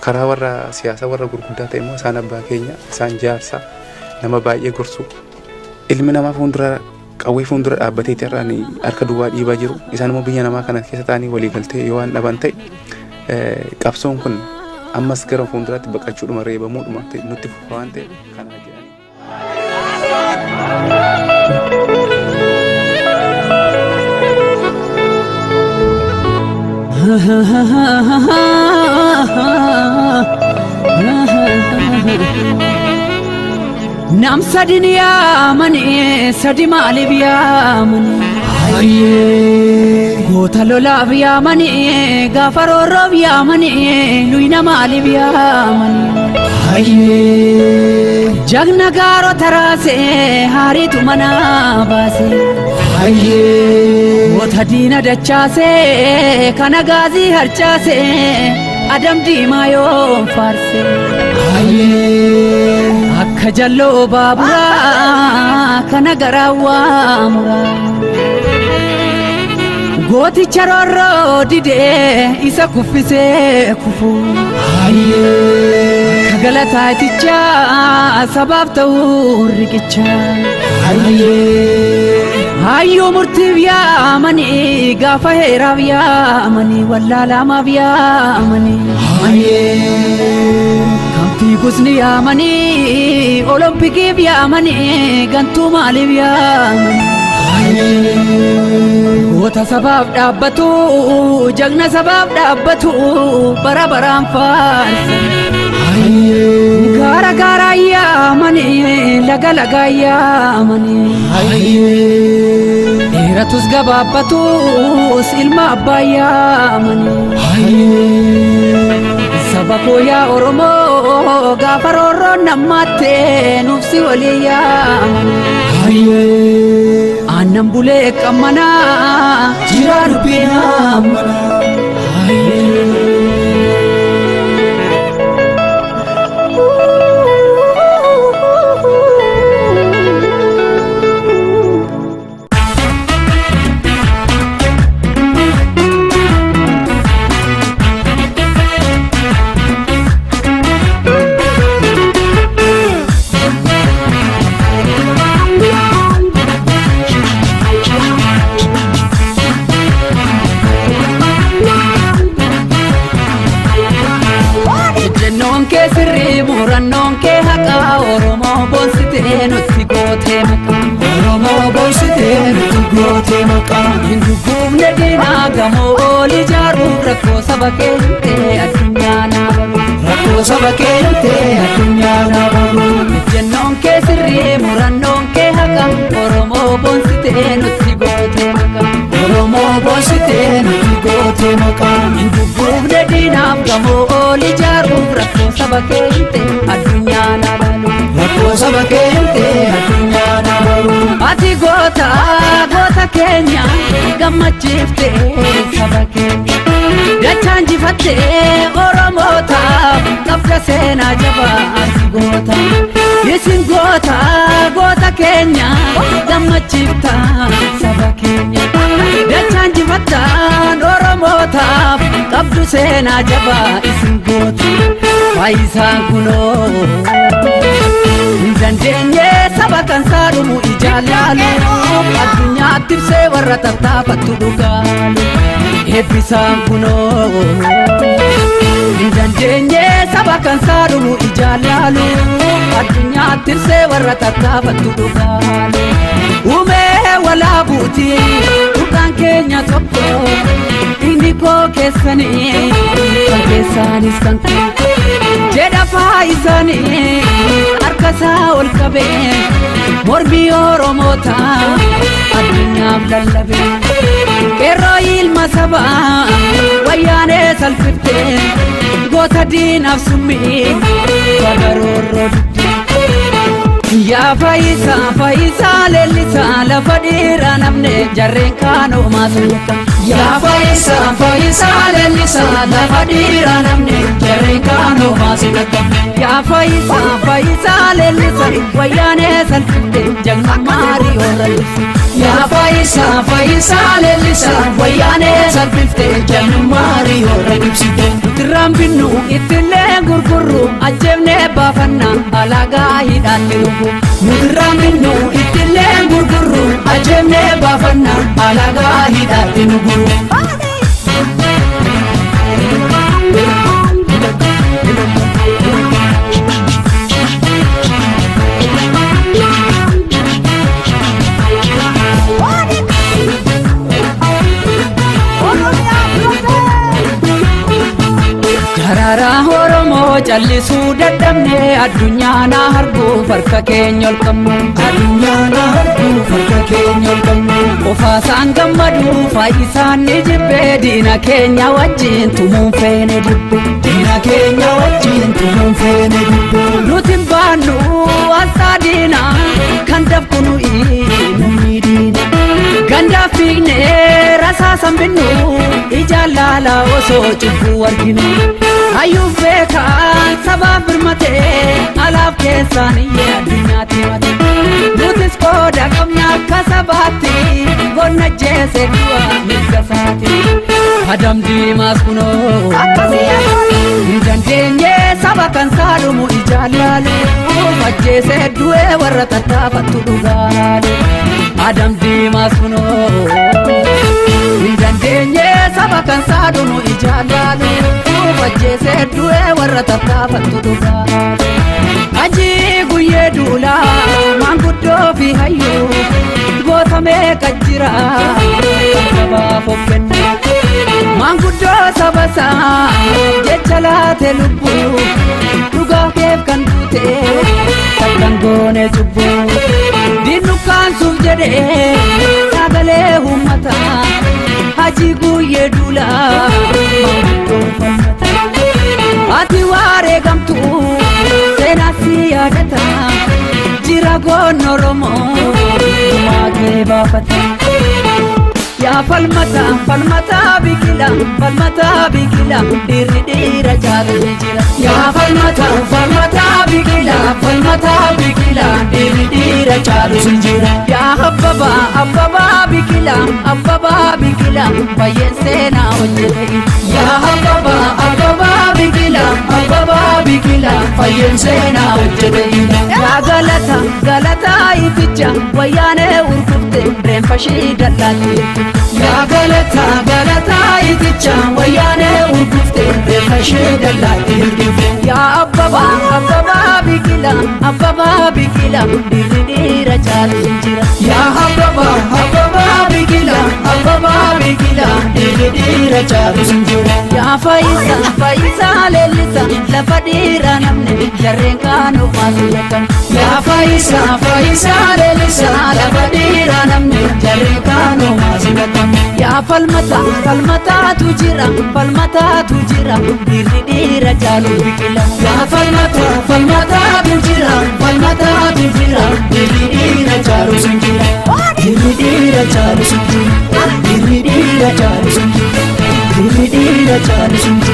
karaa warra siyaasa warra gurguddaa ta'e immoo isaan abbaa keenya isaan jaarsa nama baay'ee gorsu ilmi namaa fuuldura qawwee fuuldura dhaabbatee irraan harka duwwaa dhiibaa jiru isaan immoo biyya namaa kana keessa taa'anii walii galtee yoo waan dhaban ta'e qabsoon kun ammas gara fuulduraatti baqachuudhuma reebamuudhuma nutti fufa waan ta'e kanaa jedhani. Nam sadin yaamani sadi maaliif yaamani goota lolaaf yaamani gaafa roorroof yaamani nuyna maaliif yaamani jagna gaaro taraase haariitu mana baase goota diina dachaase kana gaazii harcaase adam diimaa yoo faarse akka jalloo baaburaa kana garaawwaa muraa gooticha roorroo didee isa kuffisee kufu akka galataaticha sabaaf ta'uu riqicha hayyuu murtiif yaamanii gaafa heeraaf yaamanii wallaalaamaaf yaamanii fiigusni yaamanii olompikiif yaamanii gantuu maaliif yaamanii goota sabaaf dhaabbatu jagna sabaaf dhaabbatu bara baraan faarsan gaara gaara yaamanii laga laga yaamanii dheeratus gabaabbatus ilma abbaa yaamanii sabako ya oromoo gaafa roorroon nammatte nufsi walii yaamani aannan bulee qammanaa jiraa dubbii naamana murannoon kee haqaa oromoo boonsitee nutti gootee maqaa oromoo boonsitee nutti gootee maqaa hin dubbifne diinaa gamoo ol ijaaruuf rakkoo saba keentee addunyaa naabamu rakkoo saba keentee addunyaa naabamu ejjennoon kee sirrii murannoon kee haqaa oromoo boonsitee nutti gootee maqaa oromoo boonsitee nutti gootee maqaa hin dubbifne diinaaf gamoo ol ijaaruuf rakkoo saba keentee addunyaa naabamu rakkoo saba keentee addunyaa naabamu ati goota goota keenya gammachiiftee saba keenya dachaan jifattee oromootaaf qabda seenaa jabaa ati goota isin goota goota keenya gammachiiftaa saba keenya dachaan jifattaan oromootaaf qabdu seenaa jabaa isin goota faayisaan kunoo hin dandeenye saba kan saadhumu ijaan laalu addunyaatti ibsee warra tattaafattu dhugaalu eebbisaan kunoo hin dandeenye saba kan saadhumu ijaan laalu addunyaatti ibsee warra tattaafattu dhugaalu uumee walaabuuti dhugaan keenya tokko inni koo keessanii kan keessaanis kan koo jedha faayisanii harkasaa ol qabee mormii oromoota addunyaaf lallabee qeerroo ilma sabaa wayyaanee salphiftee goota diinaaf summii bagaroorroo diddee yaa faayisaa leellisaa lafa dhiiraa namne jarreen kaanoo maasumaka yaa faayisaa leellisaa lafa dhiiraa namne jarreen kaanoo maasumaka yaa faayisaa leellisaa wayyaanee salphifte jagna maarii oolallisi yaa faayisaa leellisaa wayyaanee salphifte jagna maarii oolallisi nutirraan binnu ittillee ajjeefnee baafanna alagaa hidhaatti dhufu nutirraa minnu ittillee gurgurru ajjeefnee baafanna alagaa hidhaatti dhufu. Daraaraa Oromoo callisuu dadhabne addunyaa na arguuf harka keenya ol qabnu addunyaa na arguuf harka keenya ol qabnu qofaasaan gammadu faayisaan ni jibbee diina keenya wajjin tumuun feene dibbe diina keenya wajjin tumuun feene dibbe nuti hin baannu asxaa diina kan dabku nuyi namni diina gandaa fiignee rasaasan binnu ijaan laala osoo cubbuu arginu. Ayyuuf beekaan sabaaf birmatee alaaf keessaan iyyee addunyaatti mate nutis qooda qabna akka sabaatti gonna jeesee du'a mirga isaati Adam Diimaas kunoo hin dandeenye saba kan saalumu ijaan laalu ajjeesee du'ee warra tattaafattu dhugaalu Adam Diimaas kunoo hin dandeenye saba kan saalumu ijaan laalu ajjeesee du'ee warra tattaafattu dhugaalu ajii guyyee duulaa maanguddoo fi hayyuu gootamee kajjira sabaaf of kennu maanguddoo sabasaa jecha laate lubbuu dhugaa keef kan duute takkan goone cubbuu diinukkaansuuf jedhee sagalee uummataa hajii guyyee duulaa maanguddoo falmata ati wareegamtu seenaa si yaadata jira goon Oromoo maagee baafata yaa falmata biqila dhiirri dhiira caalu jira yaa falmata biqila dhiirri dhiira caalu jira yaa abbabaa biqila baay'een seenaa hojjete yaa abbabaa biqila baay'een seenaa hojjete yaa galata iticha wayyaanee urgufte reenfashii dallaatti yaa galata iticha wayyaanee urgufte reenfashii dallaatti yaa abbabaa biqila dhiirri dhiira caalu jira yaa abbabaa biqila dhiirri dhiira caalu jira yaa fayyisaa leellisa lafa dhiira namne jarreen kaanuu maasu beekan yaa fayyisaa leellisa lafa dhiira namne jarreen kaanuu maasu beekan yaa falmataatu jira dhiirri dhiira caalu biqila yaa falmataatu jira dhiirri dhiira caalu jira dhiirri dhiira caalu jira dhiirri dhiira caalu jira dhiirri dhiira caalu jira